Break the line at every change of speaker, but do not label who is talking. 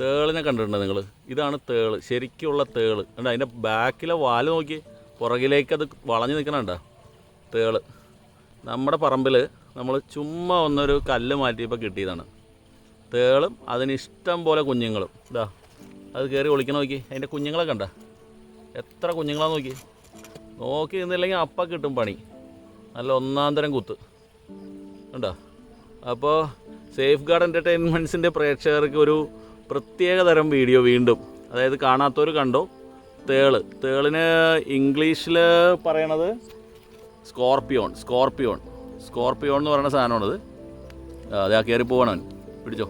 തേളിനെ കണ്ടിട്ടുണ്ടോ നിങ്ങൾ? ഇതാണ് തേള്, ശരിക്കുള്ള തേള്. കണ്ടോ അതിൻ്റെ ബാക്കിലെ വാല് നോക്കി, പുറകിലേക്ക് അത് വളഞ്ഞു നിൽക്കണുണ്ടോ തേള്. നമ്മുടെ പറമ്പിൽ നമ്മൾ ചുമ്മാ ഒന്നൊരു കല്ല് മാറ്റിയപ്പോൾ കിട്ടിയതാണ് തേളും. അതിനിഷ്ടം പോലെ കുഞ്ഞുങ്ങളും. ഇതാ അത് കയറി ഒളിക്കണ നോക്കി, അതിൻ്റെ കുഞ്ഞുങ്ങളെ കണ്ട എത്ര കുഞ്ഞുങ്ങളാന്ന് നോക്കി. നോക്കി നിന്നില്ലെങ്കിൽ അപ്പം കിട്ടും പണി, നല്ല ഒന്നാം തരം കുത്ത് കണ്ടോ. അപ്പോൾ സേഫ് ഗാർഡ് എൻ്റർടൈൻമെൻറ്റ്സിൻ്റെ പ്രേക്ഷകർക്ക് ഒരു പ്രത്യേക തരം വീഡിയോ വീണ്ടും, അതായത് കാണാത്തവർ കണ്ടോ. തേളിന് ഇംഗ്ലീഷിൽ പറയണത് സ്കോർപ്പിയോൺ എന്ന് പറയുന്ന സാധനമാണത്. അതെ, ആ കയറി പോകണം, പിടിച്ചോ.